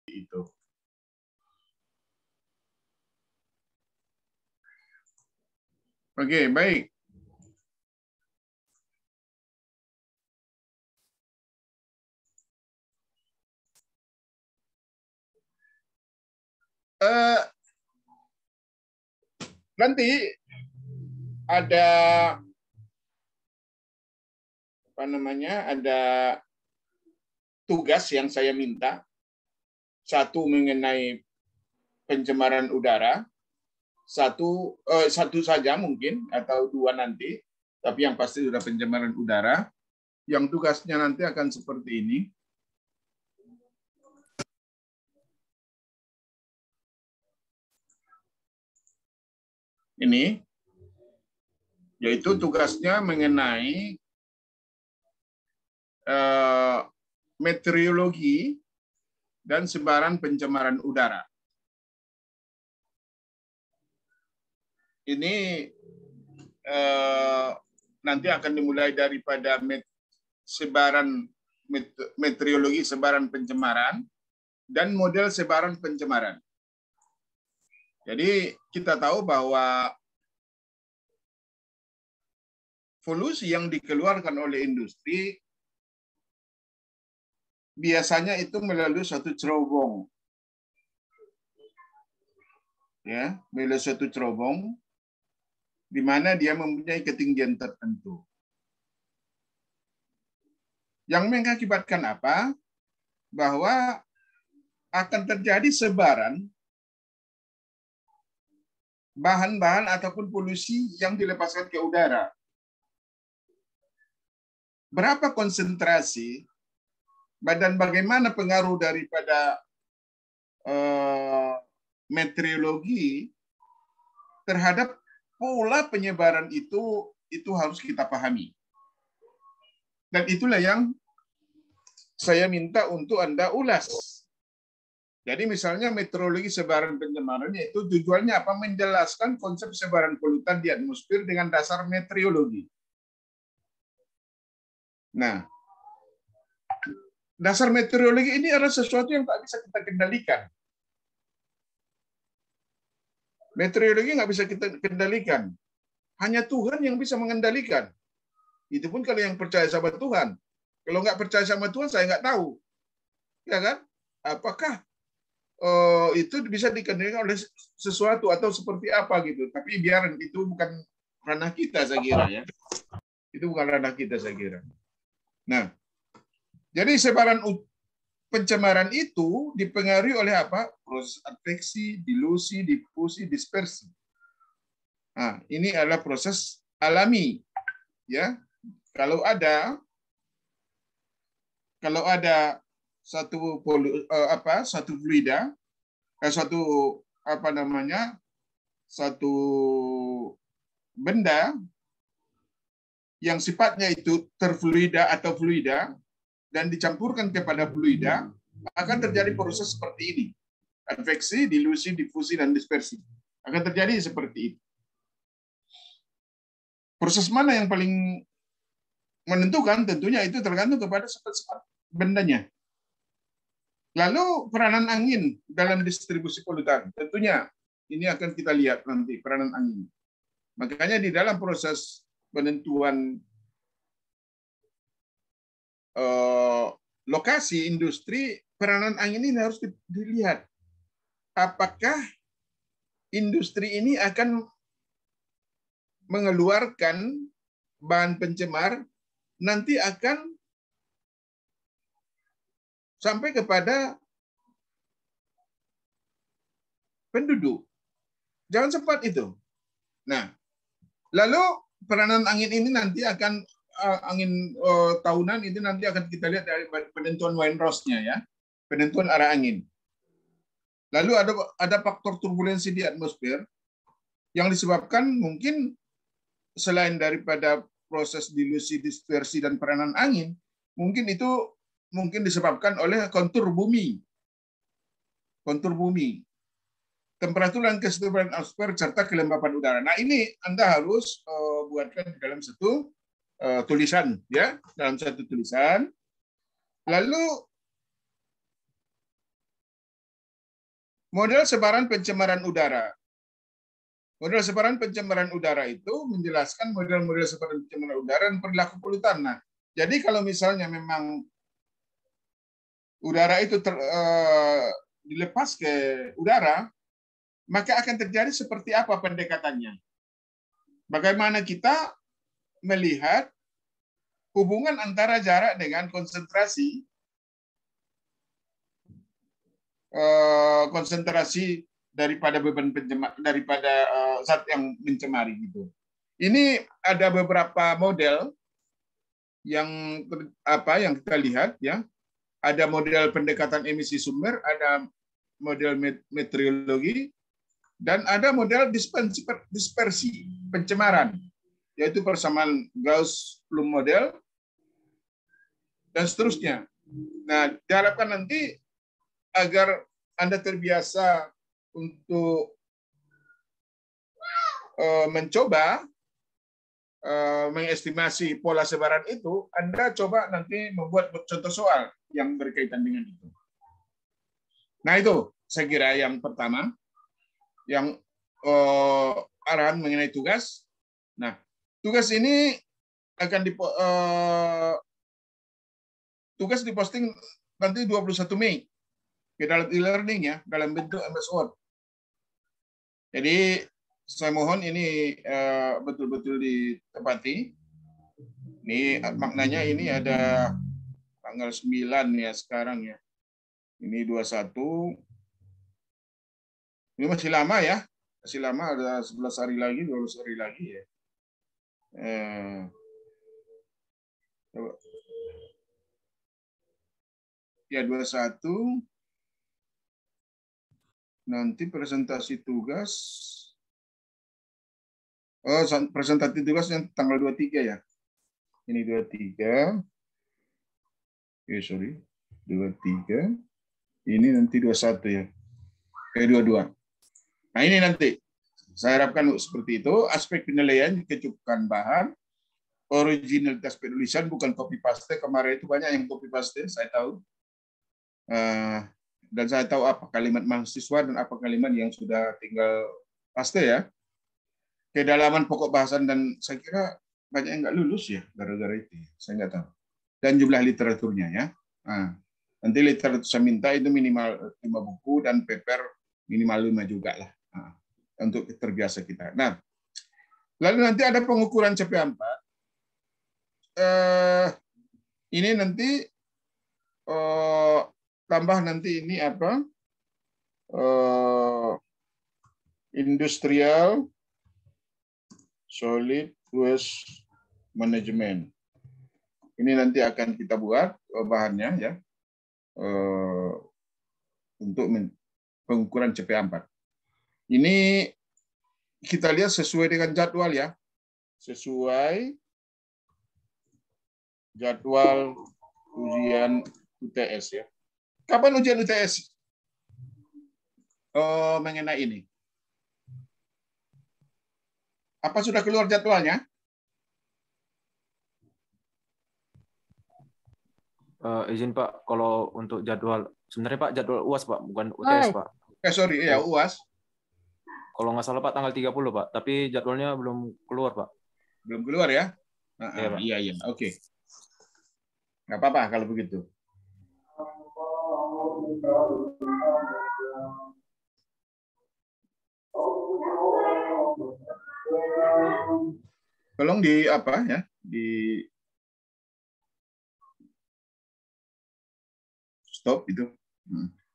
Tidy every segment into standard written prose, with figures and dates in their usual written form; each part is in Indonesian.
itu. Oke, baik. Nanti ada apa namanya? Ada tugas yang saya minta. Satu mengenai pencemaran udara, satu saja mungkin atau dua nanti, tapi yang pasti sudah pencemaran udara. Yang tugasnya nanti akan seperti ini. Ini, yaitu tugasnya mengenai meteorologi dan sebaran pencemaran udara. Ini nanti akan dimulai daripada sebaran meteorologi sebaran pencemaran dan model sebaran pencemaran. Jadi kita tahu bahwa polusi yang dikeluarkan oleh industri biasanya itu melalui suatu cerobong. Ya, melalui suatu cerobong di mana dia mempunyai ketinggian tertentu. Yang mengakibatkan apa? Bahwa akan terjadi sebaran bahan-bahan ataupun polusi yang dilepaskan ke udara. Berapa konsentrasi dan bagaimana pengaruh daripada meteorologi terhadap pola penyebaran itu harus kita pahami. Dan itulah yang saya minta untuk Anda ulas. Jadi misalnya meteorologi sebaran pencemaran itu tujuannya apa? Menjelaskan konsep sebaran polutan di atmosfer dengan dasar meteorologi. Nah, dasar meteorologi ini adalah sesuatu yang tak bisa kita kendalikan. Meteorologi nggak bisa kita kendalikan. Hanya Tuhan yang bisa mengendalikan. Itu pun kalau yang percaya sama Tuhan. Kalau nggak percaya sama Tuhan, saya nggak tahu. Ya kan? Apakah itu bisa dikendalikan oleh sesuatu atau seperti apa gitu. Tapi biar itu bukan ranah kita, saya kira ya. Itu bukan ranah kita, saya kira. Nah, jadi sebaran pencemaran itu dipengaruhi oleh apa? Proses adveksi, dilusi, difusi, dispersi. Nah, ini adalah proses alami, ya. Kalau ada satu fluida, satu benda yang sifatnya itu terfluida atau fluida dan dicampurkan kepada fluida, akan terjadi proses seperti ini. Adveksi, dilusi, difusi, dan dispersi. Akan terjadi seperti itu. Proses mana yang paling menentukan? Tentunya itu tergantung kepada sifat-sifat bendanya. Lalu peranan angin dalam distribusi polutan. Tentunya ini akan kita lihat nanti peranan angin. Makanya di dalam proses penentuan lokasi industri, peranan angin ini harus dilihat. Apakah industri ini akan mengeluarkan bahan pencemar nanti akan sampai kepada penduduk. Jangan sempat itu. Nah, lalu peranan angin ini nanti akan angin tahunan itu nanti akan kita lihat dari penentuan Windross-nya ya, penentuan arah angin. Lalu ada faktor turbulensi di atmosfer yang disebabkan mungkin selain daripada proses dilusi, dispersi dan peranan angin, mungkin disebabkan oleh kontur bumi. Kontur bumi. Temperatur dan kesetimbangan atmosfer serta kelembapan udara. Nah, ini Anda harus buatkan di dalam satu tulisan ya, dalam satu tulisan. Lalu Model sebaran pencemaran udara. Model sebaran pencemaran udara itu menjelaskan model-model sebaran pencemaran udara dan perilaku polutan. Nah, jadi kalau misalnya memang udara itu dilepas ke udara, maka akan terjadi seperti apa pendekatannya? Bagaimana kita melihat hubungan antara jarak dengan konsentrasi daripada beban pencemar, daripada zat yang mencemari gitu. Ini ada beberapa model yang kita lihat ya. Ada model pendekatan emisi sumber, ada model meteorologi, dan ada model dispersi pencemaran, yaitu persamaan Gauss-Plum model dan seterusnya. Nah, diharapkan nanti agar Anda terbiasa untuk mencoba mengestimasi pola sebaran itu, Anda coba nanti membuat contoh soal yang berkaitan dengan itu. Nah, itu saya kira yang pertama, yang arahan mengenai tugas. Nah, tugas ini akan tugas diposting nanti 21 Mei ke dalam e-learning ya, dalam bentuk MS Word. Jadi saya mohon ini betul-betul ditepati. Ini maknanya ini ada tanggal 9 ya sekarang ya. Ini 21. Ini masih lama ya. Masih lama, ada 11 hari lagi, 12 hari lagi ya. Coba. Ya 21. Nanti presentasi tugas. Oh, presentasi tugas yang tanggal 23 ya. Ini 23. Sorry. 23. Ini nanti 21 ya. 22. Nah, ini nanti. Saya harapkan seperti itu. Aspek penilaian kecukupan bahan, originalitas penulisan, bukan copy paste. Kemarin itu banyak yang copy paste, saya tahu. Dan saya tahu apa kalimat mahasiswa dan apa kalimat yang sudah tinggal paste ya. Kedalaman pokok bahasan, dan saya kira banyak yang nggak lulus ya gara-gara itu. Saya nggak tahu. Dan jumlah literaturnya ya. Nah, nanti literatur saya minta itu minimal 5 buku dan paper minimal 5 juga lah. Nah, untuk terbiasa kita. Nah, lalu nanti ada pengukuran CP4. Ini nanti tambah nanti ini apa? Industrial Solid Waste Management. Ini nanti akan kita buat bahannya ya untuk pengukuran CP4. Ini kita lihat sesuai dengan jadwal ya, sesuai jadwal ujian UTS ya. Kapan ujian UTS? Mengenai ini. Apa sudah keluar jadwalnya? Izin Pak, kalau untuk jadwal, sebenarnya Pak jadwal UAS Pak, bukan UTS Pak. Sorry, ya UAS. Kalau nggak salah Pak tanggal 30 Pak, tapi jadwalnya belum keluar Pak. Belum keluar ya? Iya, oke. Nggak apa-apa kalau begitu. Tolong di apa ya? Di stop itu.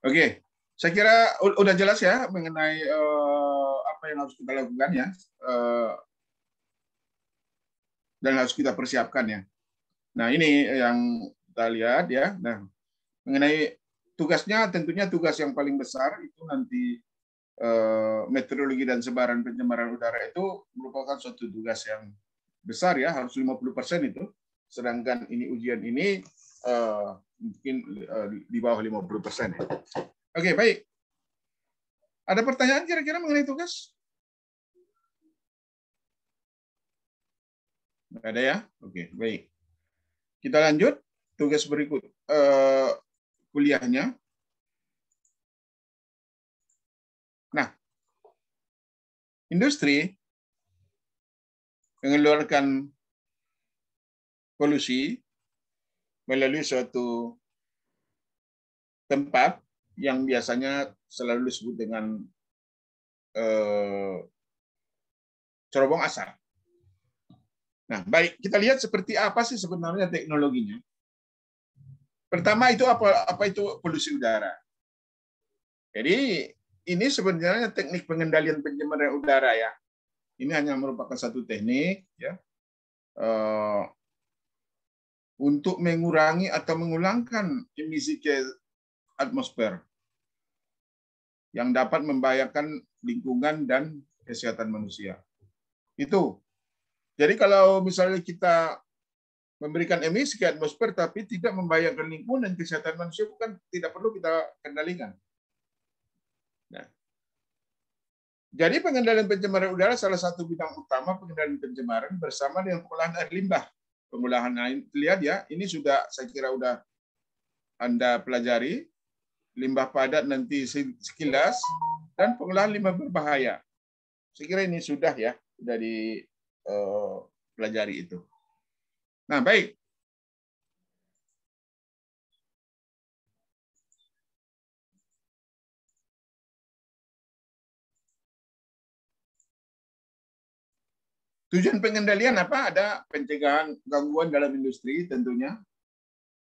Oke. Saya kira udah jelas ya mengenai apa yang harus kita lakukan ya. Dan harus kita persiapkan ya. Nah, ini yang kita lihat ya. Nah, mengenai tugasnya, tentunya tugas yang paling besar itu nanti meteorologi dan sebaran pencemaran udara itu merupakan suatu tugas yang besar ya, harus 50% itu. Sedangkan ini ujian ini mungkin di bawah 50%. Oke, baik. Ada pertanyaan kira-kira mengenai tugas? Nggak ada ya? Oke, baik. Kita lanjut tugas berikut kuliahnya. industri mengeluarkan polusi melalui suatu tempat yang biasanya selalu disebut dengan cerobong asap. Nah, baik, kita lihat seperti apa sih sebenarnya teknologinya. Pertama itu apa itu polusi udara. Jadi ini sebenarnya teknik pengendalian pencemaran udara ya. Ini hanya merupakan satu teknik ya untuk mengurangi atau mengulangkan emisi ke atmosfer yang dapat membahayakan lingkungan dan kesehatan manusia. Itu. Jadi kalau misalnya kita memberikan emisi ke atmosfer tapi tidak membahayakan lingkungan dan kesehatan manusia, bukan tidak perlu kita kendalikan. Nah, jadi pengendalian pencemaran udara salah satu bidang utama pengendalian pencemaran bersama dengan pengolahan air limbah. Pengolahan air, lihat ya, ini sudah saya kira sudah Anda pelajari. Limbah padat nanti sekilas, dan pengolahan limbah berbahaya. Saya kira ini sudah ya, sudah dipelajari itu. Nah, baik. Tujuan pengendalian apa? Ada pencegahan gangguan dalam industri tentunya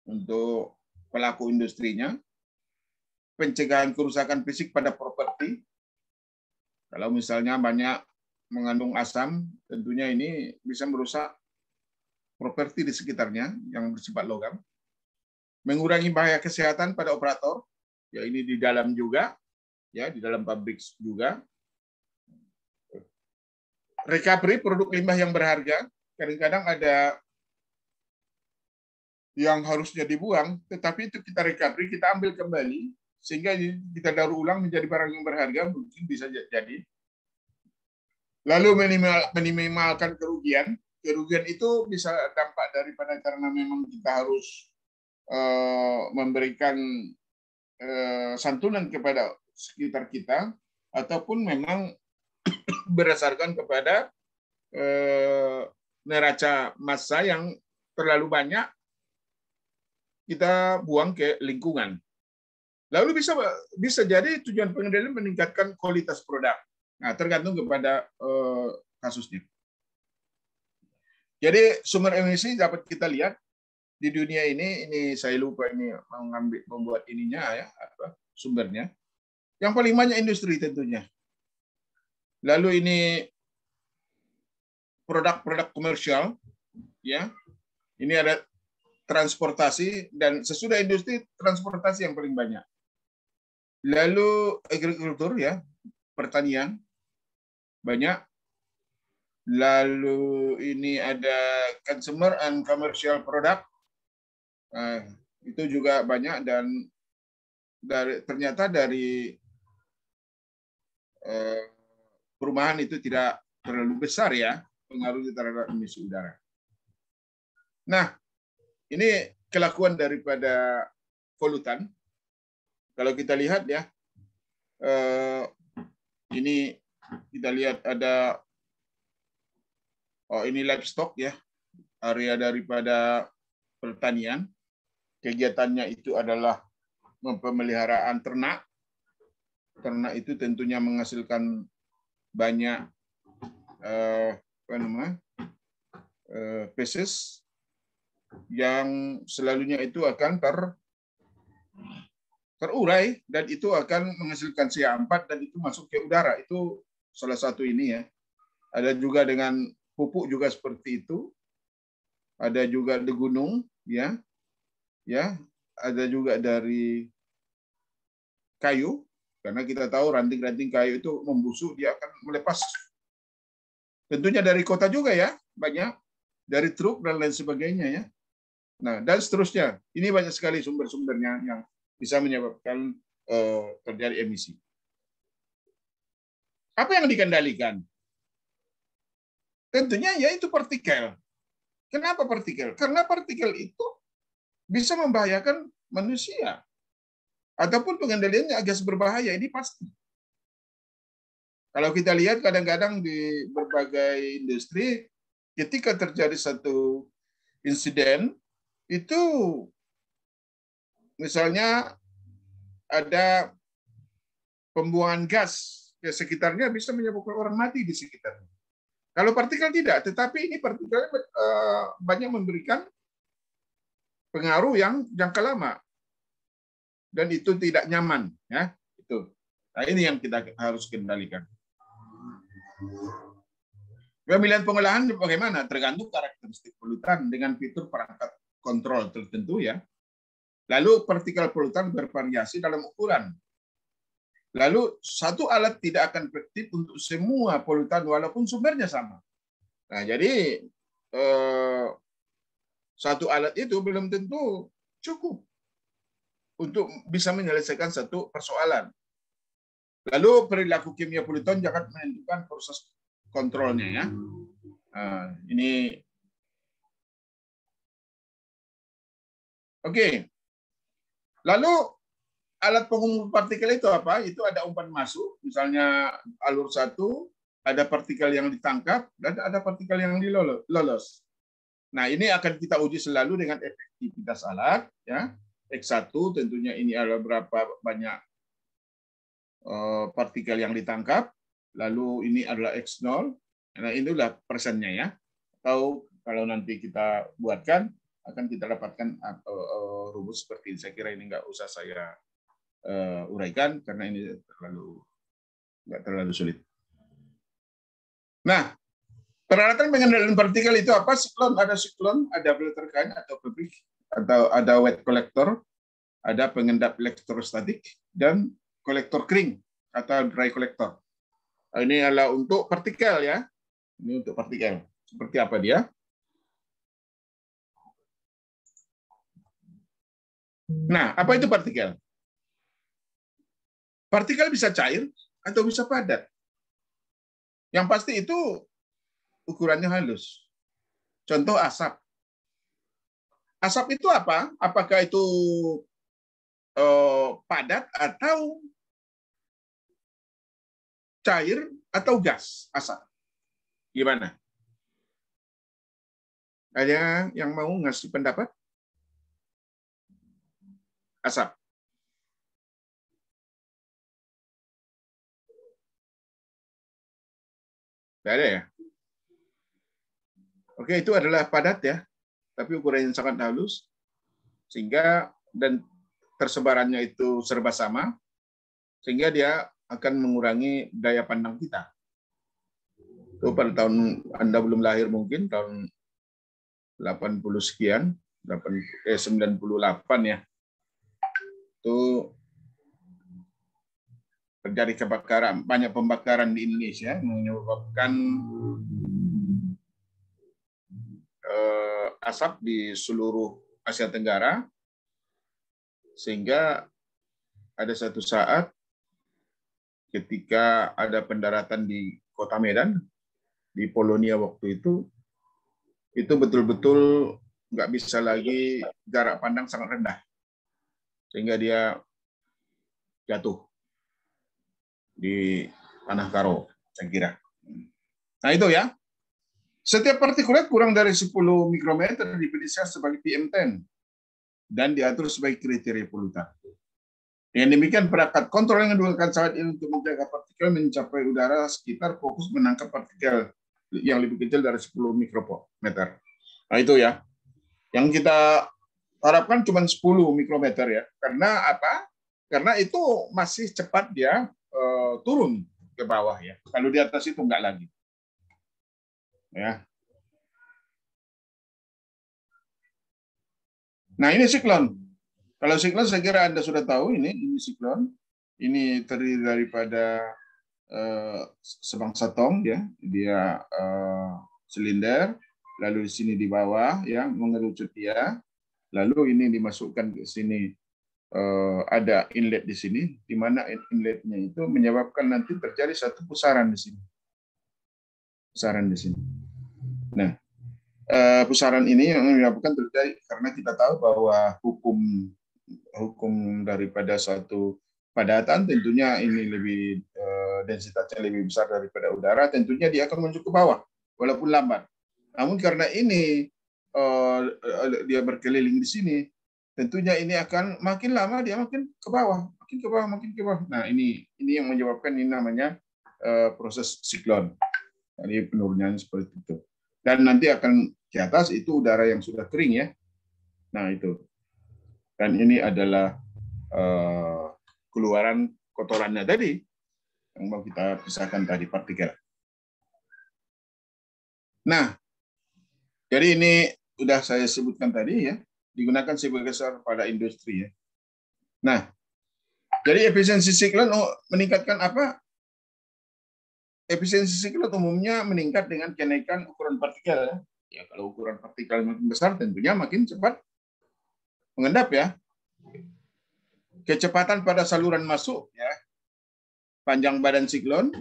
untuk pelaku industrinya. Pencegahan kerusakan fisik pada properti. Kalau misalnya banyak mengandung asam, tentunya ini bisa merusak properti di sekitarnya yang bersifat logam. Mengurangi bahaya kesehatan pada operator, ya ini di dalam juga, ya di dalam pabrik juga. Recovery produk limbah yang berharga, kadang-kadang ada yang harusnya dibuang, tetapi itu kita recovery, kita ambil kembali, sehingga kita daur ulang menjadi barang yang berharga, mungkin bisa jadi. Lalu minimalkan kerugian. Kerugian itu bisa dampak daripada karena memang kita harus memberikan santunan kepada sekitar kita, ataupun memang berdasarkan kepada neraca massa yang terlalu banyak kita buang ke lingkungan. Lalu bisa jadi tujuan pengendalian meningkatkan kualitas produk. Nah, tergantung kepada kasusnya. Jadi sumber emisi dapat kita lihat di dunia ini saya lupa ini membuat ininya ya, apa sumbernya. Yang paling banyak industri tentunya. Lalu ini produk-produk komersial, ya. Ini ada transportasi, dan sesudah industri transportasi yang paling banyak. Lalu agrikultur ya, pertanian banyak. Lalu ini ada consumer and commercial product, itu juga banyak, dan ternyata dari perumahan itu tidak terlalu besar ya pengaruhnya terhadap emisi udara. Nah, ini kelakuan daripada polutan. Kalau kita lihat ya, ini kita lihat ada, ini livestock ya, area daripada pertanian. Kegiatannya itu adalah pemeliharaan ternak. Ternak itu tentunya menghasilkan banyak feces yang selalunya itu akan terurai, dan itu akan menghasilkan CO2 dan itu masuk ke udara. Itu salah satu ini ya. Ada juga dengan pupuk juga seperti itu. Ada juga di gunung ya. Ya, ada juga dari kayu, karena kita tahu ranting-ranting kayu itu membusuk, dia akan melepas. Tentunya dari kota juga ya, banyak dari truk dan lain sebagainya ya. Nah, dan seterusnya. Ini banyak sekali sumber-sumbernya yang bisa menyebabkan terjadi emisi. Apa yang dikendalikan? Tentunya yaitu partikel. Kenapa partikel? Karena partikel itu bisa membahayakan manusia. Ataupun pengendaliannya agak berbahaya, ini pasti. Kalau kita lihat kadang-kadang di berbagai industri, ketika terjadi satu insiden, itu misalnya ada pembuangan gas ke sekitarnya bisa menyebabkan orang mati di sekitarnya. Kalau partikel tidak, tetapi ini partikel banyak memberikan pengaruh yang jangka lama dan itu tidak nyaman, ya itu. Nah, ini yang kita harus kendalikan. Pemilihan pengolahan bagaimana? Tergantung karakteristik polutan dengan fitur perangkat kontrol tertentu, ya. Lalu partikel polutan bervariasi dalam ukuran. Lalu satu alat tidak akan efektif untuk semua polutan walaupun sumbernya sama. Nah, jadi satu alat itu belum tentu cukup untuk bisa menyelesaikan satu persoalan. Lalu perilaku kimia polutan jangan menentukan proses kontrolnya, ya. Ini oke. Lalu alat pengumum partikel itu apa? Itu ada umpan masuk, misalnya alur satu, ada partikel yang ditangkap dan ada partikel yang lolos. Nah, ini akan kita uji selalu dengan efektivitas alat, ya. X1 tentunya ini adalah berapa banyak partikel yang ditangkap, lalu ini adalah X0. Nah, inilah persennya, ya. Atau kalau nanti kita buatkan, akan kita dapatkan rumus seperti ini. Saya kira ini nggak usah saya uraikan karena ini nggak terlalu sulit. Nah, peralatan pengendalian partikel itu apa? Siklon, ada filter kain atau fabrik, atau ada wet collector, ada pengendap elektrostatik, dan kolektor kering atau dry collector. Ini adalah untuk partikel, ya. Ini untuk partikel. Seperti apa dia? Nah, apa itu partikel? Partikel bisa cair atau bisa padat. Yang pasti itu ukurannya halus. Contoh asap. Asap itu apa? Apakah itu padat atau cair atau gas asap? Gimana? Ada yang mau ngasih pendapat? Asap. Tidak ada, ya? Oke, itu adalah padat, ya. Tapi ukurannya sangat halus. Sehingga dan tersebarannya itu serba sama. Sehingga dia akan mengurangi daya pandang kita. Itu pada tahun Anda belum lahir mungkin, tahun 80 sekian, 98 ya. Itu terjadi kebakaran, banyak pembakaran di Indonesia menyebabkan asap di seluruh Asia Tenggara, sehingga ada satu saat ketika ada pendaratan di Kota Medan, di Polonia waktu itu betul-betul nggak bisa lagi, jarak pandang sangat rendah, sehingga dia jatuh di tanah karo, saya kira. Nah, itu, ya. Setiap partikulat kurang dari 10 mikrometer didefinisikan sebagai PM10 dan diatur sebagai kriteria polutan. Dengan demikian, perangkat kontrol yang digunakan saat ini untuk menjaga partikel mencapai udara sekitar fokus menangkap partikel yang lebih kecil dari 10 mikrometer. Nah, itu, ya. Yang kita harapkan cuma 10 mikrometer, ya. Karena apa? Karena itu masih cepat dia turun ke bawah, ya. Kalau di atas itu enggak lagi. Ya. Nah, ini siklon. Kalau siklon saya kira Anda sudah tahu, ini siklon. Ini terdiri daripada sebangsa tong, ya. Dia silinder, lalu di sini di bawah, ya, mengerucut dia. Lalu ini dimasukkan ke sini, ada inlet di sini, di mana inletnya itu menyebabkan nanti terjadi satu pusaran di sini. Pusaran di sini. Nah, pusaran ini yang menyebabkan terjadi karena kita tahu bahwa hukum daripada suatu padatan tentunya ini lebih densitasnya lebih besar daripada udara, tentunya dia akan menuju ke bawah, walaupun lambat. Namun karena ini dia berkeliling di sini, tentunya ini akan makin lama dia makin ke bawah, makin ke bawah, makin ke bawah. Nah ini yang menyebabkan ini namanya proses siklon. Jadi penurunannya seperti itu. Dan nanti akan ke atas itu udara yang sudah kering ya. Nah itu. Dan ini adalah keluaran kotorannya tadi yang mau kita pisahkan tadi, partikel. Nah, jadi ini sudah saya sebutkan tadi ya, digunakan sebagai dasar pada industri ya. Nah, jadi efisiensi siklon meningkatkan apa? Efisiensi siklon umumnya meningkat dengan kenaikan ukuran partikel ya. Ya kalau ukuran partikel makin besar tentunya makin cepat mengendap ya. Kecepatan pada saluran masuk ya. Panjang badan siklon,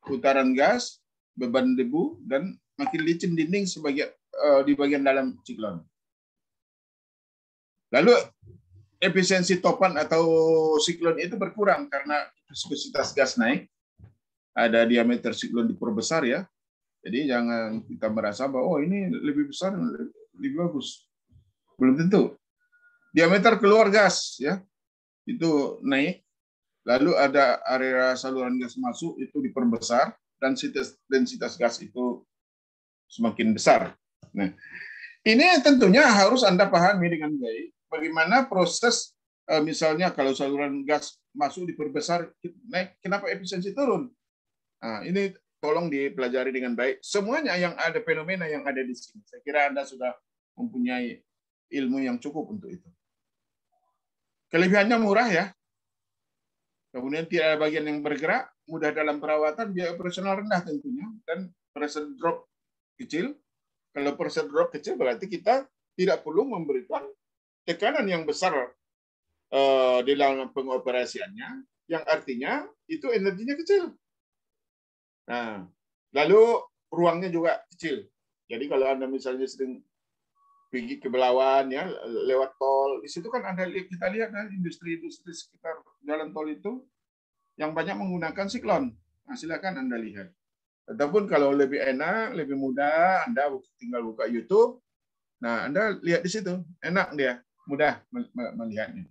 putaran gas, beban debu, dan makin licin dinding di bagian dalam siklon. Lalu efisiensi topan atau siklon itu berkurang karena viskositas gas naik. Ada diameter siklon diperbesar ya. Jadi jangan kita merasa bahwa oh ini lebih besar, lebih bagus. Belum tentu. Diameter keluar gas ya itu naik. Lalu ada area saluran gas masuk itu diperbesar dan densitas gas itu semakin besar. Nah, ini tentunya harus Anda pahami dengan baik bagaimana proses misalnya kalau saluran gas masuk diperbesar naik, kenapa efisiensi turun? Nah, ini tolong dipelajari dengan baik. Semuanya yang ada fenomena yang ada di sini. Saya kira Anda sudah mempunyai ilmu yang cukup untuk itu. Kelebihannya murah ya. Kemudian tidak ada bagian yang bergerak, mudah dalam perawatan, biaya operasional rendah tentunya, dan pressure drop kecil. Kalau pressure drop kecil berarti kita tidak perlu memberikan tekanan yang besar di dalam pengoperasiannya, yang artinya itu energinya kecil. Nah, lalu ruangnya juga kecil. Jadi kalau Anda misalnya sering pergi ke Belawan ya lewat tol, di situ kan kita lihat kan industri-industri sekitar jalan tol itu yang banyak menggunakan siklon. Nah, silakan Anda lihat. Ataupun kalau lebih enak, lebih mudah, Anda tinggal buka YouTube. Nah, Anda lihat di situ, enak dia, mudah melihatnya.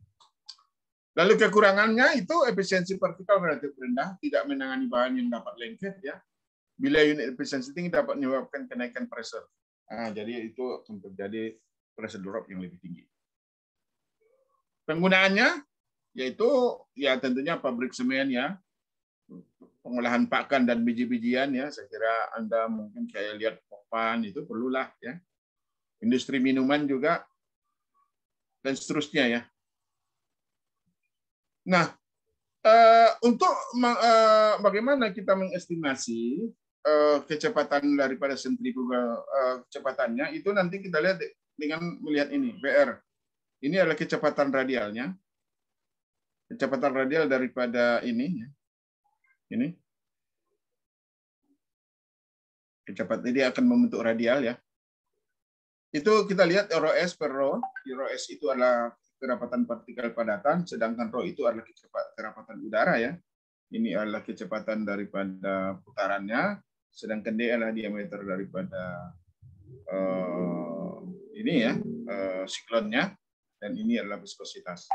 Lalu kekurangannya itu efisiensi partikel relatif rendah, tidak menangani bahan yang dapat lengket ya. Bila unit efisiensi tinggi dapat menyebabkan kenaikan pressure. Nah, jadi itu akan terjadi pressure drop yang lebih tinggi. Penggunaannya yaitu ya tentunya pabrik semen ya, pengolahan pakan dan biji-bijian ya. Saya kira Anda mungkin kayak lihat Popan itu perlulah ya. Industri minuman juga dan seterusnya ya. Nah, untuk bagaimana kita mengestimasi kecepatan daripada sentrifugal kecepatannya itu nanti kita lihat dengan melihat ini PR. Ini adalah kecepatan radialnya. Kecepatan radial daripada ini ya. Ini. Kecepatan ini akan membentuk radial ya. Itu kita lihat ρS per rho. ρS itu adalah kerapatan partikel padatan, sedangkan rho itu adalah kerapatan udara ya. Ini adalah kecepatan daripada putarannya, sedangkan D adalah diameter daripada ini ya siklonnya, dan ini adalah viskositas.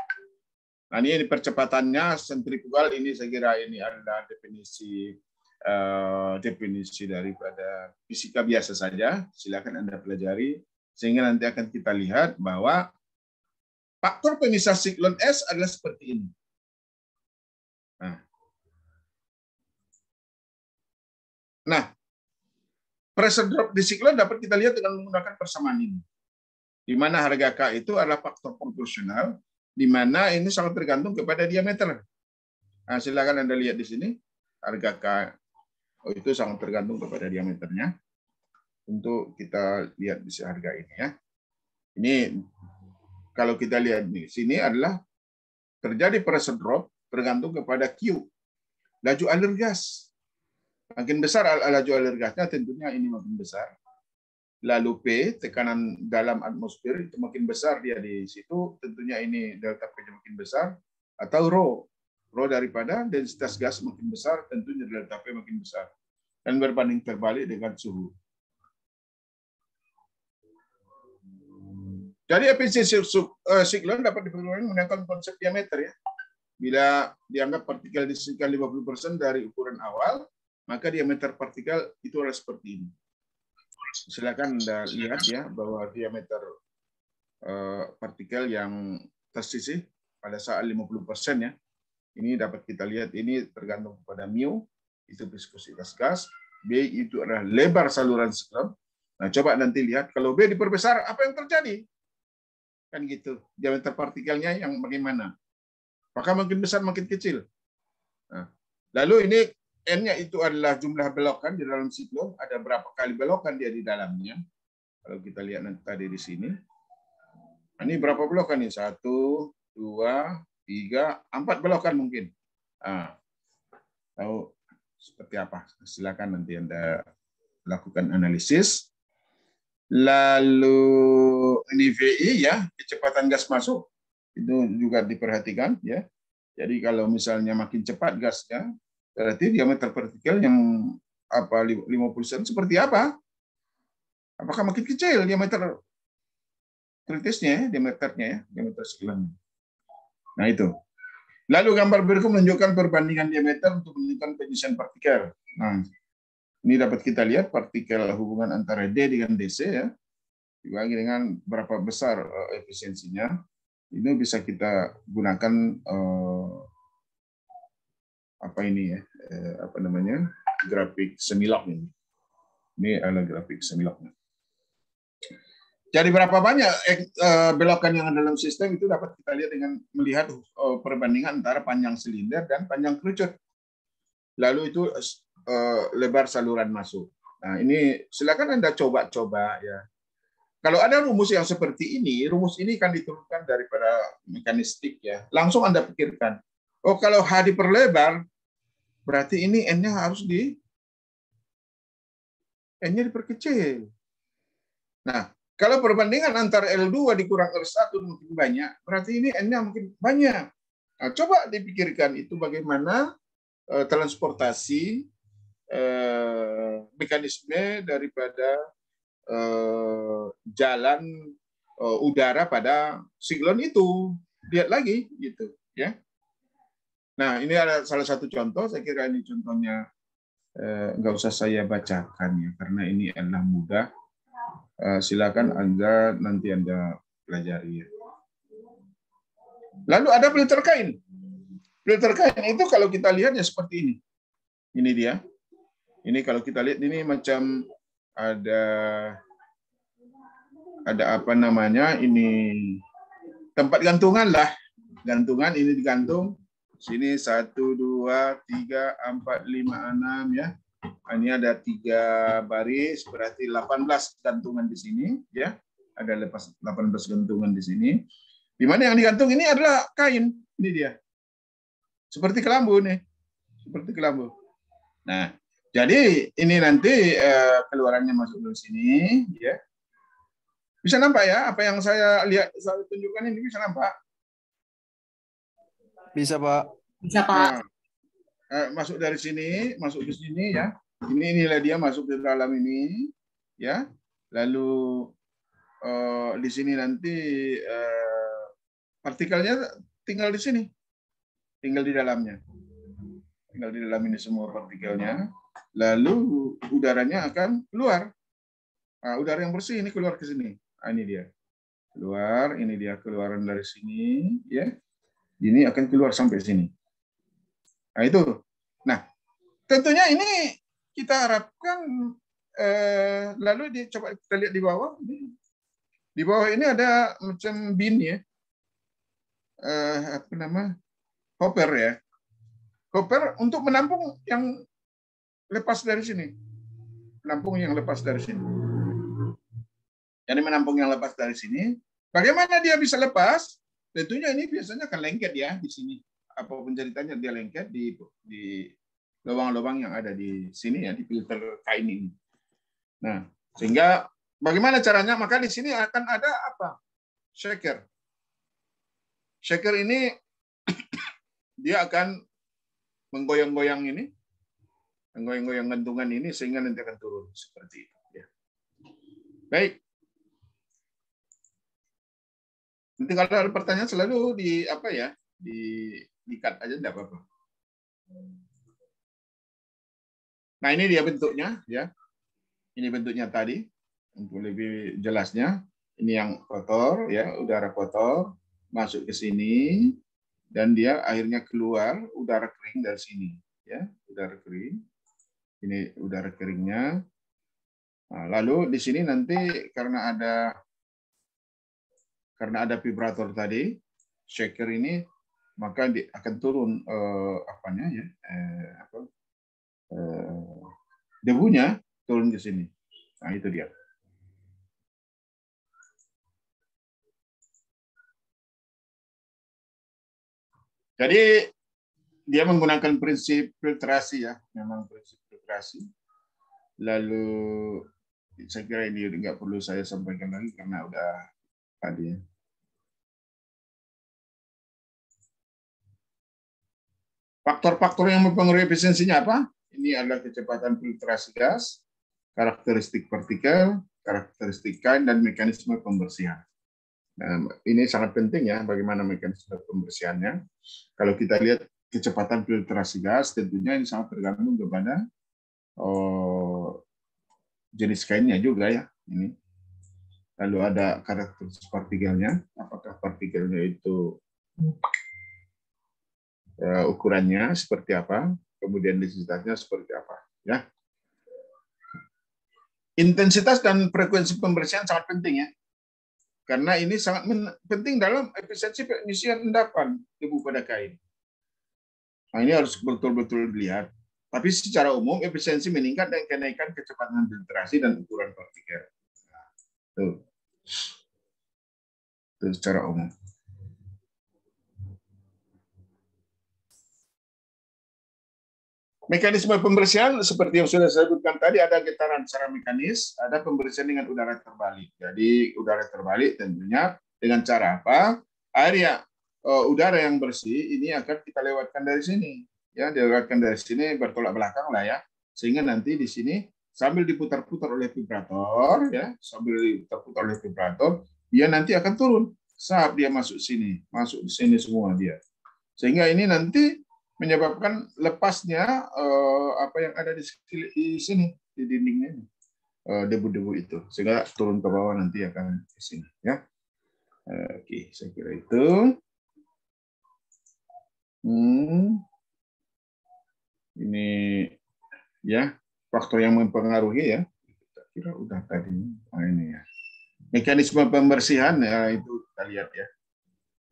Nah ini percepatannya sentrifugal, ini saya kira ini adalah definisi daripada fisika biasa saja. Silakan Anda pelajari sehingga nanti akan kita lihat bahwa faktor pemisah siklon S adalah seperti ini. Nah, pressure drop di siklon dapat kita lihat dengan menggunakan persamaan ini. Di mana harga K itu adalah faktor proporsional, di mana ini sangat tergantung kepada diameter. Nah, silakan Anda lihat di sini, harga K itu sangat tergantung kepada diameternya. Untuk kita lihat di harga ini ya. Ini kalau kita lihat di sini adalah terjadi pressure drop tergantung kepada Q, laju alur gas. Makin besar laju alur gasnya tentunya ini makin besar. Lalu P, tekanan dalam atmosfer itu makin besar dia di situ, tentunya ini delta P makin besar, atau rho. Rho daripada densitas gas makin besar, tentunya delta P makin besar. Dan berbanding terbalik dengan suhu. Jadi efisiensi siklon dapat diperlukan menggunakan konsep diameter ya. Bila dianggap partikel disingkat 50% dari ukuran awal, maka diameter partikel itu adalah seperti ini. Silakan Anda lihat ya bahwa diameter partikel yang tersisih pada saat 50% ya. Ini dapat kita lihat, ini tergantung kepada mu, itu viskositas gas, B itu adalah lebar saluran siklon. Nah, coba nanti lihat kalau B diperbesar apa yang terjadi? Kan gitu. Diameter partikelnya yang bagaimana? Apakah makin besar makin kecil? Nah, lalu ini N-nya itu adalah jumlah belokan di dalam siklon, ada berapa kali belokan dia di dalamnya. Kalau kita lihat nanti tadi di sini. Ini berapa belokan nih? 1, 2, 3, 4 belokan mungkin. Tahu seperti apa? Silakan nanti Anda lakukan analisis. Lalu ini VI ya, kecepatan gas masuk itu juga diperhatikan ya. Jadi kalau misalnya makin cepat gasnya, berarti diameter partikel yang 50% seperti apa? Apakah makin kecil diameter kritisnya, diameternya ya, diameter siklon. Nah itu. Lalu gambar berikut menunjukkan perbandingan diameter untuk menentukan penyisian partikel. Nah, ini dapat kita lihat partikel hubungan antara D dengan DC ya, dibagi dengan berapa besar efisiensinya. Ini bisa kita gunakan apa ini ya, apa namanya, grafik semilok ini. Ini adalah grafik semiloknya. Jadi berapa banyak belokan yang ada dalam sistem itu dapat kita lihat dengan melihat perbandingan antara panjang silinder dan panjang kerucut. Lalu itu lebar saluran masuk. Nah ini silakan Anda coba-coba ya. Kalau ada rumus yang seperti ini, rumus ini kan diturunkan daripada mekanistik ya. Langsung Anda pikirkan, oh kalau H diperlebar, berarti ini N-nya harus N-nya diperkecil. Nah, kalau perbandingan antara L2 dikurang R1 mungkin banyak, berarti ini N-nya mungkin banyak. Nah, coba dipikirkan itu bagaimana transportasi mekanisme daripada jalan udara pada siklon itu. Lihat lagi gitu ya. Nah, ini ada salah satu contoh, saya kira ini contohnya nggak usah saya bacakan ya karena ini adalah mudah. Silakan nanti Anda pelajari. Lalu ada filter kain. Filter kain itu kalau kita lihat ya seperti ini. Ini dia. Ini kalau kita lihat ini macam ada apa namanya? Ini tempat gantungan lah. Gantungan ini digantung. Sini 1, 2, 3, 4, 5, 6 ya. Ini ada 3 baris, berarti 18 gantungan di sini, ya. Ada 18 gantungan di sini. Di mana yang digantung ini adalah kain. Ini dia. Seperti kelambu nih. Seperti kelambu. Nah, jadi ini nanti keluarannya masuk dari sini, ya. Bisa nampak ya apa yang saya lihat, saya tunjukkan ini bisa nampak? Bisa, Pak. Bisa, Pak. Nah, masuk dari sini, masuk ke sini ya. Inilah dia masuk ke dalam ini, ya. Lalu di sini nanti partikelnya tinggal di sini, tinggal di dalamnya, tinggal di dalam ini semua partikelnya. Lalu udaranya akan keluar. Nah, udara yang bersih ini keluar ke sini. Nah, ini dia keluar, ini dia keluaran dari sini, ya. Ini akan keluar sampai sini. Nah itu. Nah tentunya ini kita harapkan lalu coba kita lihat di bawah. Di bawah ini ada macam bin ya, apa nama, hopper ya, hopper untuk menampung yang lepas dari sini, menampung yang lepas dari sini. Jadi menampung yang lepas dari sini. Bagaimana dia bisa lepas? Tentunya ini biasanya akan lengket ya di sini. Apapun ceritanya dia lengket di lubang-lubang yang ada di sini ya, di filter kain ini. Nah, sehingga bagaimana caranya? Maka di sini akan ada apa? Shaker. Shaker ini dia akan menggoyang-goyang ini, menggoyang-goyang gantungan ini sehingga nanti akan turun seperti itu. Ya. Baik. Nanti kalau ada pertanyaan selalu di-cut aja, tidak apa-apa. Nah, ini dia bentuknya, ya. Ini bentuknya tadi untuk lebih jelasnya. Ini yang kotor, ya, udara kotor masuk ke sini dan dia akhirnya keluar udara kering dari sini, ya, udara kering. Ini udara keringnya. Nah, lalu di sini nanti karena ada vibrator tadi, shaker ini, maka akan turun debunya turun ke sini. Nah, itu dia. Jadi dia menggunakan prinsip filtrasi, ya, memang prinsip filtrasi. Lalu saya kira ini nggak perlu saya sampaikan lagi karena udah tadi. Faktor-faktor yang mempengaruhi efisiensinya apa? Ini adalah kecepatan filtrasi gas, karakteristik partikel, karakteristik kain, dan mekanisme pembersihan. Nah, ini sangat penting, ya, bagaimana mekanisme pembersihannya. Kalau kita lihat kecepatan filtrasi gas, tentunya ini sangat tergantung kepada jenis kainnya juga, ya. Ini. Lalu ada karakteristik partikelnya, apakah partikelnya itu ukurannya seperti apa, kemudian densitasnya seperti apa, ya. Intensitas dan frekuensi pembersihan sangat penting, ya. Karena ini sangat penting dalam efisiensi pengisian endapan debu pada kain. Nah, ini harus betul-betul dilihat. Tapi secara umum efisiensi meningkat dan kenaikan kecepatan filtrasi dan ukuran partikel. Nah, itu secara umum. Mekanisme pembersihan seperti yang sudah saya sebutkan tadi, ada getaran secara mekanis, ada pembersihan dengan udara terbalik. Jadi udara terbalik tentunya dengan cara apa? Area udara yang bersih ini akan kita lewatkan dari sini, ya, dilewatkan dari sini bertolak belakang lah, ya, sehingga nanti di sini sambil diputar-putar oleh vibrator, ya, sambil diputar-putar oleh vibrator, dia nanti akan turun saat dia masuk sini, masuk di sini semua dia, sehingga ini nanti menyebabkan lepasnya apa yang ada di sini, di dindingnya, debu-debu itu, sehingga turun ke bawah nanti akan ke sini, ya. Oke, saya kira itu. Ini, ya, faktor yang mempengaruhi, ya. Kita kira udah tadi. Nah, ini, ya. Mekanisme pembersihan, ya, itu kita lihat, ya.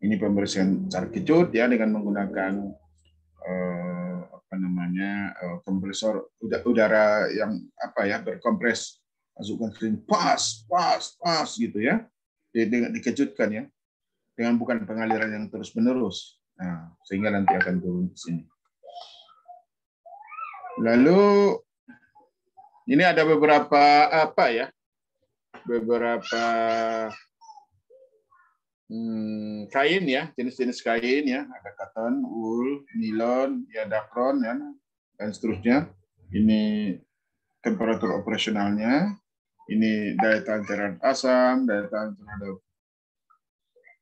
Ini pembersihan secara kecut, ya, dengan menggunakan kompresor udara yang berkompres, masukkan ke sini, pas gitu, ya, dengan dikejutkan, ya, dengan bukan pengaliran yang terus menerus, nah, sehingga nanti akan turun ke sini. Lalu ini ada beberapa kain, ya, jenis-jenis kain, ya, ada cotton, wool, nilon, ya, dacron, ya, dan seterusnya. Ini temperatur operasionalnya, ini daya tahan terhadap asam, daya tahan terhadap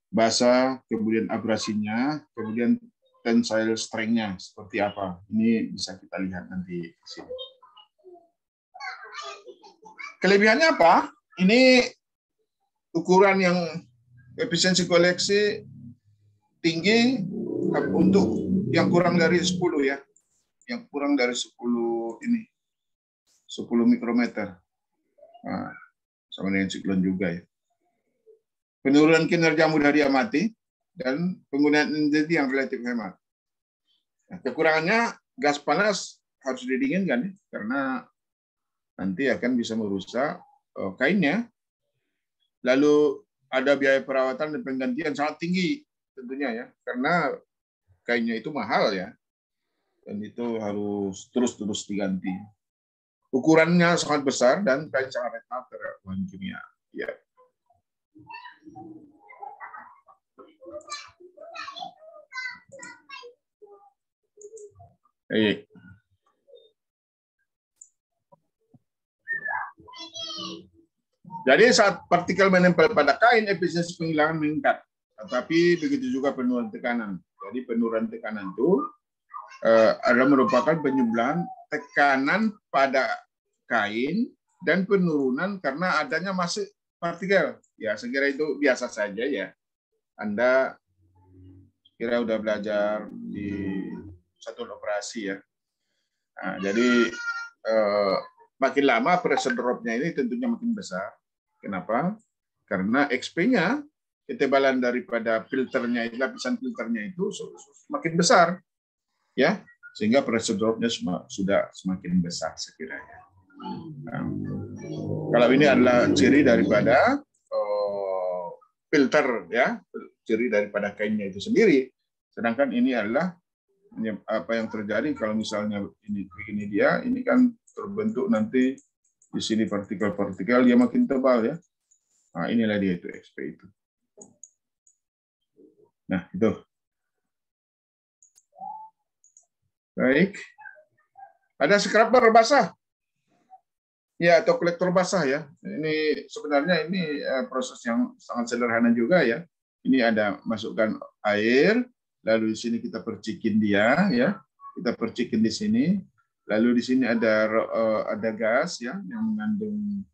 basah, kemudian abrasinya, kemudian tensile strength-nya seperti apa. Ini bisa kita lihat nanti di sini. Kelebihannya apa? Ini ukuran yang efisiensi koleksi tinggi untuk yang kurang dari 10, ya. Yang kurang dari 10 ini. 10 mikrometer. Nah, sama dengan siklon juga, ya. Penurunan kinerja mudah diamati dan penggunaan energi yang relatif hemat. Nah, kekurangannya gas panas harus didinginkan, ya, karena nanti akan bisa merusak kainnya. Lalu ada biaya perawatan dan penggantian sangat tinggi tentunya, ya, karena kainnya itu mahal, ya, dan itu harus terus diganti. Ukurannya sangat besar dan kain sangat rentan terhadap bahan kimia, ya. Baik. Jadi saat partikel menempel pada kain, efisiensi penghilangan meningkat. Tetapi begitu juga penurunan tekanan. Jadi penurunan tekanan itu adalah merupakan penyebelahan tekanan pada kain dan penurunan karena adanya masuk partikel. Ya, saya kira itu biasa saja ya. Anda kira udah belajar di satuan operasi ya. Nah, jadi makin lama pressure drop-nya ini tentunya makin besar. Kenapa? Karena XP-nya, ketebalan daripada filternya, lapisan filternya itu semakin besar, ya, sehingga pressure drop-nya sudah semakin besar sekiranya. Nah, kalau ini adalah ciri daripada filter, ya, ciri daripada kainnya itu sendiri. Sedangkan ini adalah apa yang terjadi kalau misalnya ini dia, ini kan terbentuk nanti di sini partikel-partikel dia makin tebal ya. Nah, inilah dia itu XP itu. Nah, itu. Baik. Ada scraper basah. Ya, atau kolektor basah ya. Ini sebenarnya ini proses yang sangat sederhana juga ya. Ini ada masukkan air, lalu di sini kita percikin dia ya. Kita percikin di sini. Lalu di sini ada gas ya yang mengandung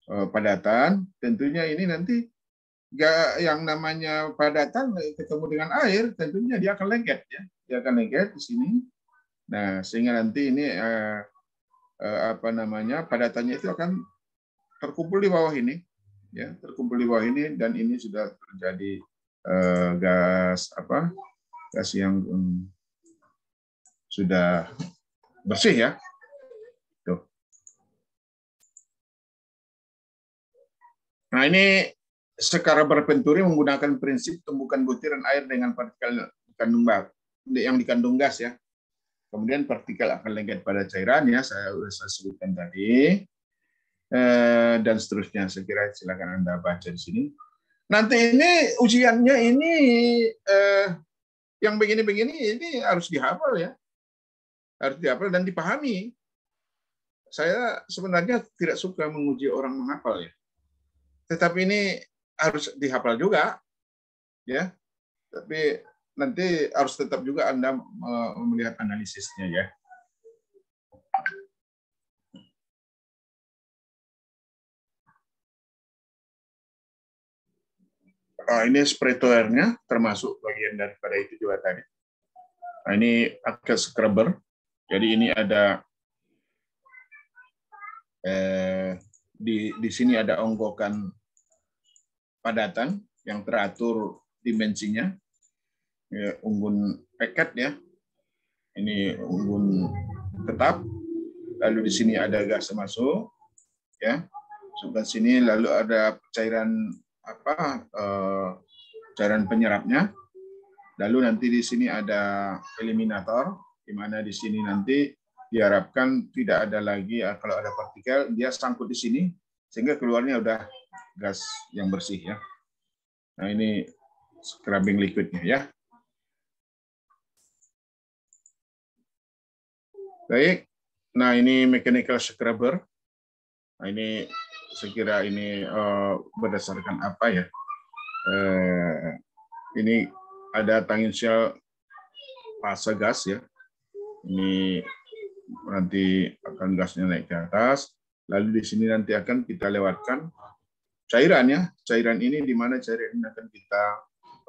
padatan. Tentunya ini nanti yang namanya padatan ketemu dengan air, tentunya dia akan lengket ya. Dia akan lengket di sini. Nah, sehingga nanti ini apa namanya padatannya itu akan terkumpul di bawah ini, ya, terkumpul di bawah ini dan ini sudah terjadi gas apa? Gas yang sudah bersih ya. Tuh. Nah, ini scrubber Venturi menggunakan prinsip tumbukan butiran air dengan partikel yang dikandung gas ya. Kemudian partikel akan lengket pada cairan ya, saya sebutkan tadi. Dan seterusnya, saya kira silakan Anda baca di sini. Nanti ini ujiannya ini yang begini-begini ini harus dihafal ya. Harus dihafal dan dipahami. Saya sebenarnya tidak suka menguji orang menghafal ya. Tetapi ini harus dihafal juga ya. Tapi nanti harus tetap juga Anda melihat analisisnya ya. Ini spraytoernya termasuk bagian daripada itu juga tadi. Nah, ini pakai scrubber. Jadi ini ada di sini ada onggokan padatan yang teratur dimensinya. Ya, unggun paket ya. Ini unggun tetap. Lalu di sini ada gas masuk ya. Sebelah sini lalu ada cairan cairan penyerapnya. Lalu nanti di sini ada eliminator, di mana di sini nanti diharapkan tidak ada lagi kalau ada partikel dia sangkut di sini sehingga keluarnya udah gas yang bersih ya. Nah, ini scrubbing liquidnya ya. Baik. Nah, ini mechanical scrubber. Nah, ini saya kira ini berdasarkan apa ya? Ini ada tangensial fase gas ya. Ini nanti akan gasnya naik ke atas. Lalu di sini nanti akan kita lewatkan cairan ya. Cairan ini di mana cairan ini akan kita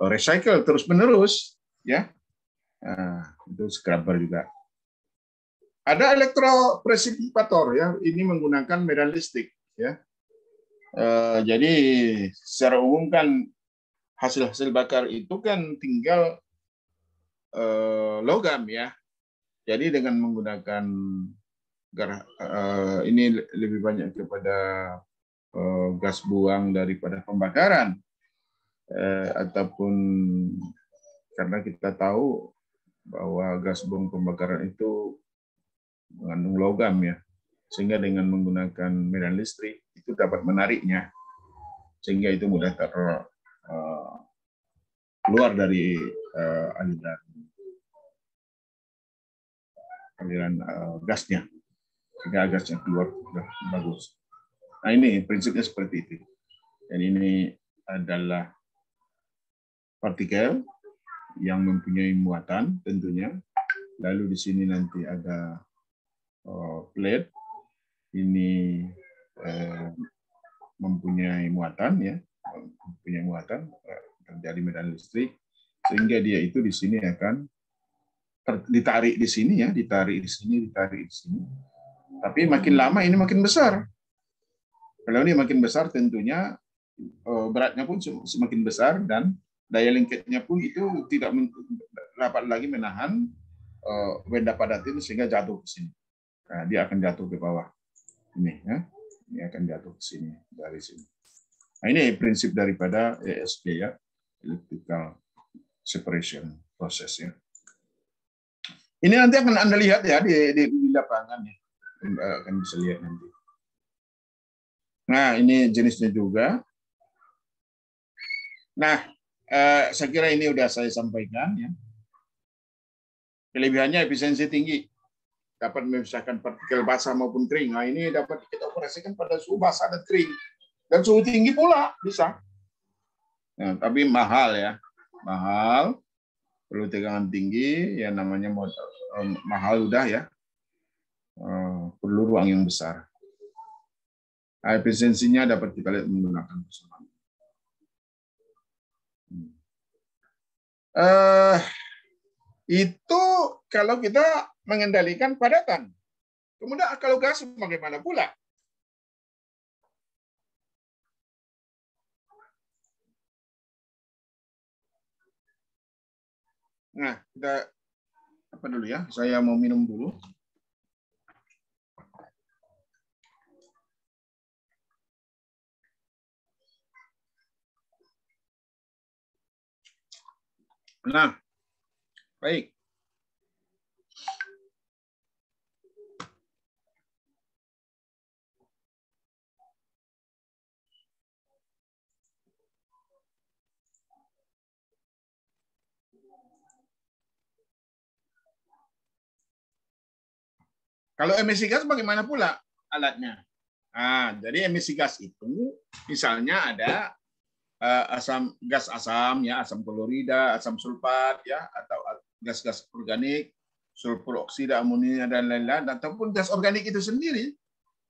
recycle terus-menerus ya. Nah, itu scrubber juga. Ada elektropresipitator ya. Ini menggunakan medan listrik ya. Jadi secara umum kan hasil bakar itu kan tinggal logam ya. Jadi dengan menggunakan ini lebih banyak kepada gas buang daripada pembakaran ataupun karena kita tahu bahwa gas buang pembakaran itu mengandung logam ya, sehingga dengan menggunakan medan listrik itu dapat menariknya sehingga itu mudah keluar dari aliran. aliran gasnya, sehingga gasnya keluar sudah bagus. Nah ini prinsipnya seperti itu. Dan ini adalah partikel yang mempunyai muatan tentunya. Lalu di sini nanti ada plate, ini mempunyai muatan ya, mempunyai muatan terjadi medan listrik, sehingga dia itu di sini akan ditarik di sini ya, ditarik di sini, ditarik di sini. Tapi makin lama ini makin besar. Kalau ini makin besar tentunya beratnya pun semakin besar dan daya lingkatnya pun itu tidak dapat lagi menahan benda padat ini sehingga jatuh ke sini. Nah, dia akan jatuh ke bawah. Ini ya. Ini akan jatuh ke sini dari sini. Nah, ini prinsip daripada ESP ya, electrical separation process ya. Ini nanti akan Anda lihat ya di lapangan ya. Akan bisa lihat nanti. Nah, ini jenisnya juga. Nah, saya kira ini udah saya sampaikan ya. Kelebihannya efisiensi tinggi, dapat memisahkan partikel basah maupun kering. Nah, ini dapat kita operasikan pada suhu basah dan kering, dan suhu tinggi pula bisa. Nah, tapi mahal ya, mahal, perlu tegangan tinggi, ya namanya motor mahal udah ya, perlu ruang yang besar. Nah, efisiensinya dapat kita lihat menggunakan persamaan. Itu kalau kita mengendalikan padatan. Kemudian kalau gas bagaimana pula? Nah, kita apa dulu ya? Saya mau minum dulu. Nah, baik. Kalau emisi gas bagaimana pula alatnya? Nah, jadi emisi gas itu misalnya ada gas asam ya, asam klorida, asam sulfat ya, atau gas-gas organik, sulfur oksida, amonia dan lain-lain, ataupun gas organik itu sendiri,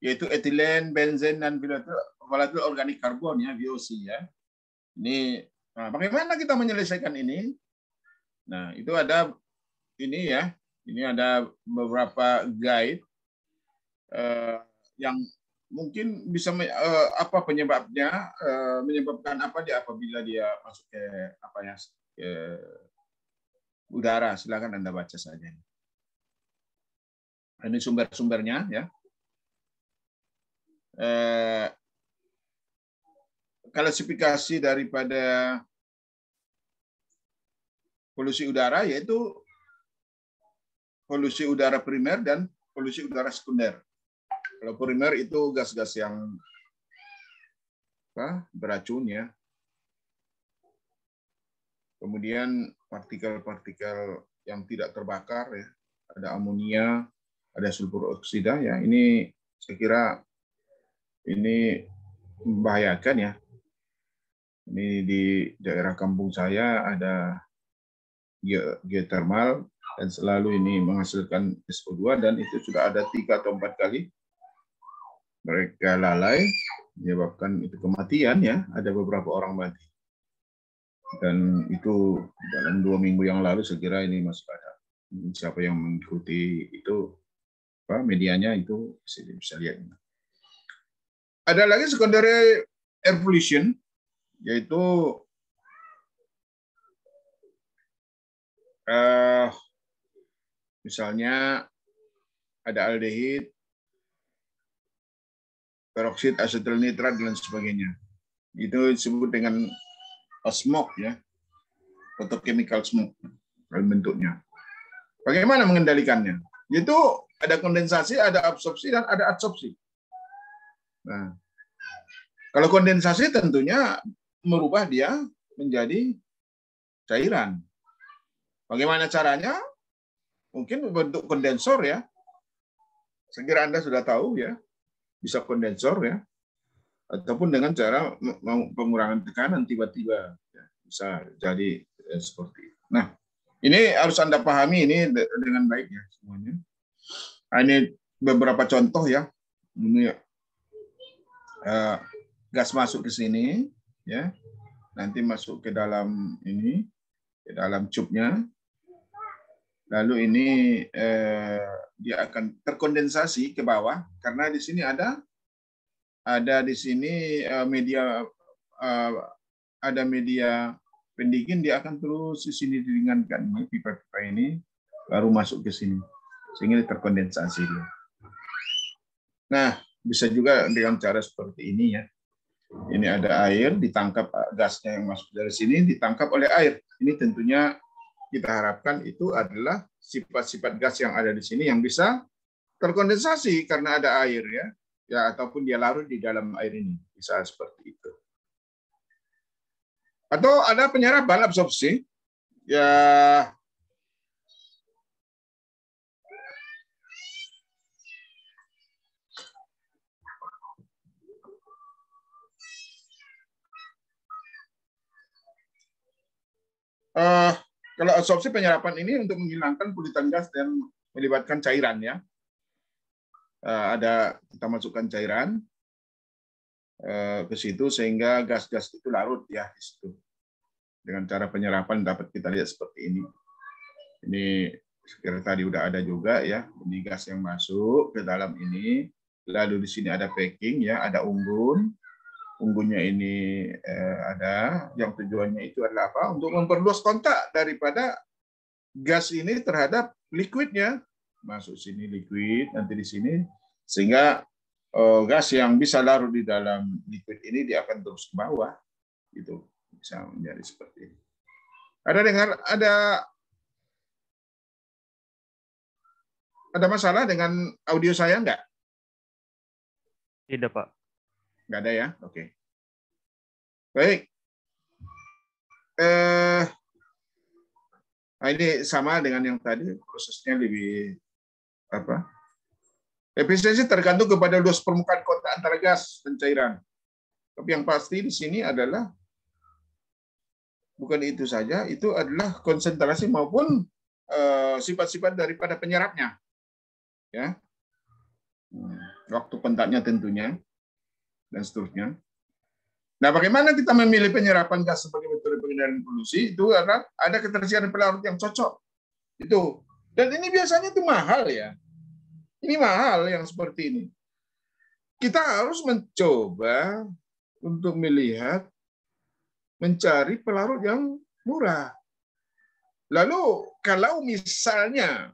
yaitu etilen, benzen dan volatile organik karbon ya, VOC ya. Ini nah, bagaimana kita menyelesaikan ini? Nah, itu ada ini ya. Ini ada beberapa guide yang mungkin bisa apa penyebabnya, menyebabkan apa dia apabila dia masuk ke apa ya, ke udara. Silakan Anda baca saja. Ini sumber-sumbernya ya. Klasifikasi daripada polusi udara yaitu polusi udara primer dan polusi udara sekunder. Kalau primer itu gas-gas yang beracun ya. Kemudian partikel-partikel yang tidak terbakar ya. Ada amonia, ada sulfur oksida ya. Ini saya kira ini membahayakan ya. Ini di daerah kampung saya ada geothermal dan selalu ini menghasilkan SO2 dan itu sudah ada 3 atau 4 kali mereka lalai menyebabkan itu kematian ya, ada beberapa orang mati. Dan itu dalam 2 minggu yang lalu saya kira ini masih ada. Siapa yang mengikuti itu medianya itu bisa lihat. Ada lagi secondary air pollution yaitu misalnya ada aldehid, peroksid, asetil nitrat dan sebagainya. Itu disebut dengan smoke ya, photochemical smoke bentuknya. Bagaimana mengendalikannya? Itu ada kondensasi, ada absorpsi dan ada adsorpsi. Nah, kalau kondensasi tentunya merubah dia menjadi cairan. Bagaimana caranya? mungkin bentuk kondensor ya. Sekira Anda sudah tahu ya, bisa kondensor ya, ataupun dengan cara pengurangan tekanan tiba-tiba ya, bisa jadi seperti itu. Nah, ini harus Anda pahami ini dengan baik ya semuanya. Nah, ini beberapa contoh ya. Ini gas masuk ke sini ya. Nanti masuk ke dalam ini, ke dalam tube-nya. Lalu ini dia akan terkondensasi ke bawah karena di sini ada di sini media ada media pendingin, dia akan terus di sini diringankan ini pipa-pipa ini baru masuk ke sini sehingga terkondensasi dia. Nah, bisa juga dengan cara seperti ini ya. Ini ada air, ditangkap gasnya yang masuk dari sini ditangkap oleh air. Ini tentunya kita harapkan itu adalah sifat-sifat gas yang ada di sini yang bisa terkondensasi karena ada air ya. Ya, ataupun dia larut di dalam air ini. Bisa seperti itu. Atau ada penyerapan absorpsi. Ya, kalau absorpsi penyerapan ini untuk menghilangkan pulutan gas dan melibatkan cairan ya. Ada kita masukkan cairan ke situ sehingga gas-gas itu larut ya di situ. Dengan cara penyerapan dapat kita lihat seperti ini. Ini sekira tadi udah ada juga ya. Ini gas yang masuk ke dalam ini. Lalu di sini ada packing ya, ada unggun. Unggunnya ini ada yang tujuannya itu adalah apa? Untuk memperluas kontak daripada gas ini terhadap liquidnya. Masuk sini liquid, nanti di sini sehingga gas yang bisa larut di dalam liquid ini dia akan terus ke bawah. Itu bisa menjadi seperti ini. Ada masalah dengan audio saya enggak? Tidak, Pak. Enggak ada ya? Oke. Baik. Nah, ini sama dengan yang tadi, prosesnya lebih apa? Efisiensi tergantung kepada luas permukaan kontak antara gas dan cairan. Tapi yang pasti di sini adalah bukan itu saja, itu adalah konsentrasi maupun sifat-sifat daripada penyerapnya. Ya. Waktu kontaknya tentunya dan seterusnya. Nah, bagaimana kita memilih penyerapan gas sebagai metode pengendalian polusi? Itu adalah ada ketersediaan pelarut yang cocok. Itu. Dan ini biasanya itu mahal ya. Ini mahal yang seperti ini. Kita harus mencoba untuk melihat, mencari pelarut yang murah. Lalu kalau misalnya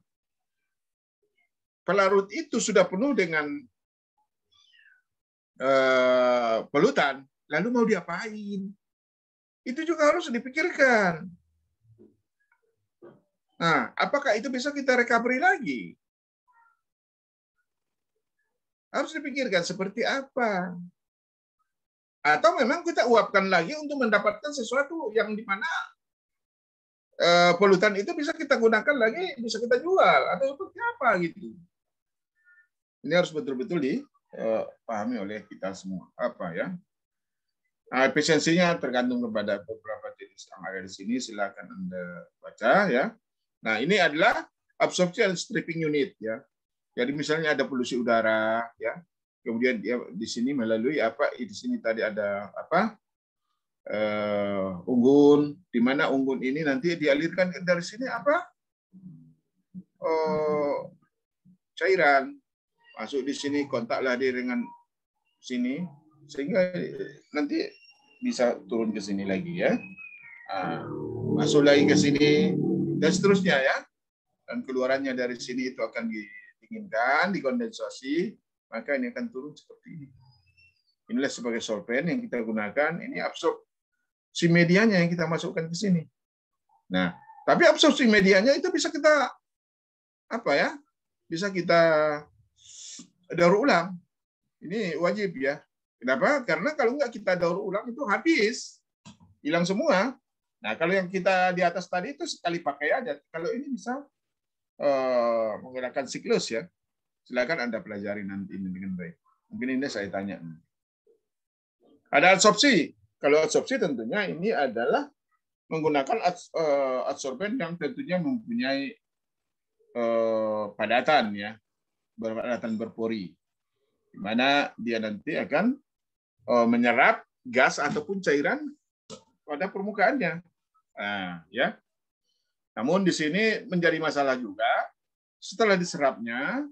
pelarut itu sudah penuh dengan polutan, lalu mau diapain? Itu juga harus dipikirkan. Nah, apakah itu bisa kita recovery lagi? Harus dipikirkan seperti apa. Atau memang kita uapkan lagi untuk mendapatkan sesuatu yang di mana polutan itu bisa kita gunakan lagi, bisa kita jual, atau seperti apa gitu. Ini harus betul-betul dipahami oleh kita semua. Apa ya? Nah, efisiensinya tergantung kepada beberapa jenis yang ada di sini. Silakan Anda baca ya. Nah, ini adalah absorption and stripping unit ya. Jadi misalnya ada polusi udara ya. Kemudian dia di sini melalui apa? Di sini tadi ada apa? Unggun, di mana unggun ini nanti dialirkan dari sini apa? Cairan masuk di sini, kontaklah dia dengan sini sehingga nanti bisa turun ke sini lagi ya. Masuk lagi ke sini dan seterusnya ya. Dan keluarannya dari sini itu akan didinginkan, dikondensasi, maka ini akan turun seperti ini. Inilah sebagai solvent yang kita gunakan. Ini absorpsi medianya yang kita masukkan ke sini. Nah, tapi absorpsi medianya itu bisa kita apa ya? Bisa kita daur ulang. Ini wajib ya. Kenapa? Karena kalau nggak kita daur ulang itu habis, hilang semua. Nah, kalau yang kita di atas tadi itu sekali pakai aja. Kalau ini bisa menggunakan siklus ya. Silakan Anda pelajari nanti ini dengan baik. Mungkin ini saya tanya. Ada adsorpsi. Kalau adsorpsi tentunya ini adalah menggunakan adsorben yang tentunya mempunyai padatan ya, padatan berpori, di mana dia nanti akan menyerap gas ataupun cairan pada permukaannya. Nah, ya. Namun di sini menjadi masalah juga setelah diserapnya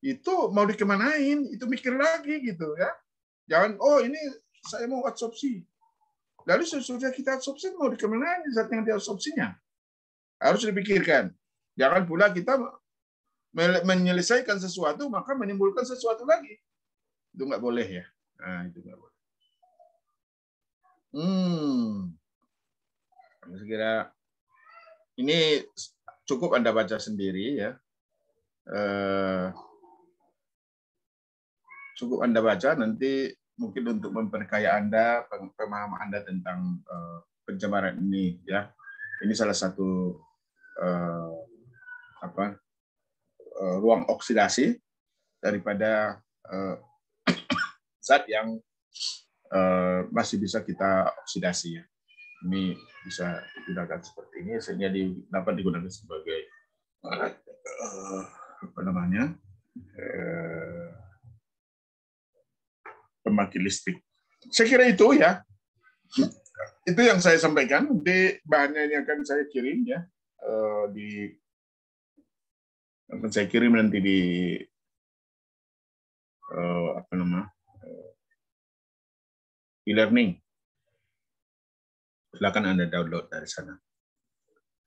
itu mau dikemanain, itu mikir lagi gitu ya. Jangan ini saya mau adsorpsi. Lalu sesudah kita adsorpsi mau dikemanain saat yang diadsorpsinya. Harus dipikirkan. Jangan pula kita menyelesaikan sesuatu maka menimbulkan sesuatu lagi. Itu nggak boleh ya. Nah, itu nggak boleh. Saya kira ini cukup Anda baca sendiri ya. Cukup Anda baca, nanti mungkin untuk memperkaya Anda, pemahaman Anda tentang pencemaran ini ya. Ini salah satu ruang oksidasi daripada zat yang masih bisa kita oksidasi ya. Ini bisa digunakan seperti ini sehingga dapat digunakan sebagai pembangkit listrik. Saya kira itu ya. Itu yang saya sampaikan. Nanti bahannya ini akan saya kirim ya akan saya kirim nanti di e-learning. Silakan Anda download dari sana.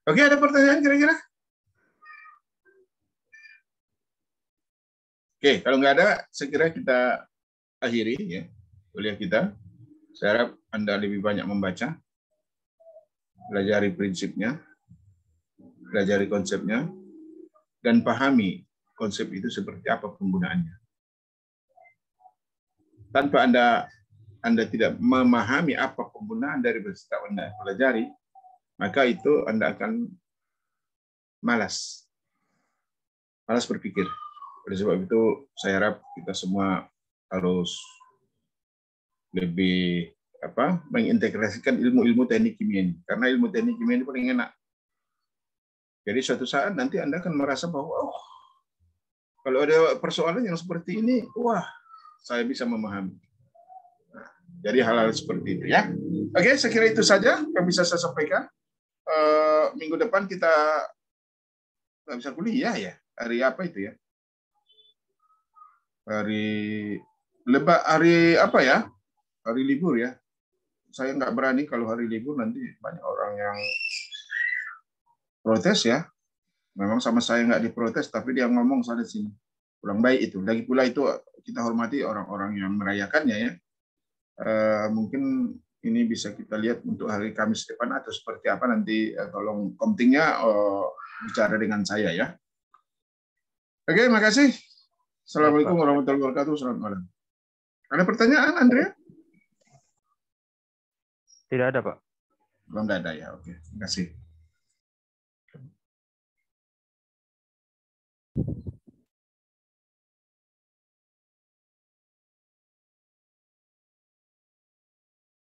Oke, ada pertanyaan kira-kira? Oke, kalau nggak ada, saya kira kita akhiri ya kuliah kita. Saya harap Anda lebih banyak membaca, pelajari prinsipnya, pelajari konsepnya, dan pahami konsep itu seperti apa penggunaannya. Tanpa Anda tidak memahami apa penggunaan dari setiap Anda pelajari, maka itu Anda akan malas berpikir. Oleh sebab itu, saya harap kita semua harus lebih mengintegrasikan ilmu-ilmu teknik kimia ini. Karena ilmu teknik kimia ini paling enak. Jadi suatu saat nanti Anda akan merasa bahwa kalau ada persoalan yang seperti ini, wah, saya bisa memahami. Nah, jadi hal-hal seperti itu ya. Oke, saya kira itu saja yang bisa saya sampaikan. Minggu depan kita nggak bisa kuliah ya. Hari apa itu ya? Hari apa ya? Hari libur ya. Saya nggak berani kalau hari libur nanti banyak orang yang protes ya. Memang sama saya nggak diprotes, tapi dia ngomong sana sini. Kurang baik itu. Lagi pula itu kita hormati orang-orang yang merayakannya ya. Mungkin ini bisa kita lihat untuk hari Kamis depan atau seperti apa nanti tolong komtingnya bicara dengan saya ya. Oke, makasih. Assalamualaikum warahmatullahi wabarakatuh. Selamat malam. Ada pertanyaan, Andrea? Tidak ada, Pak. Belum ada ya. Oke, terima kasih.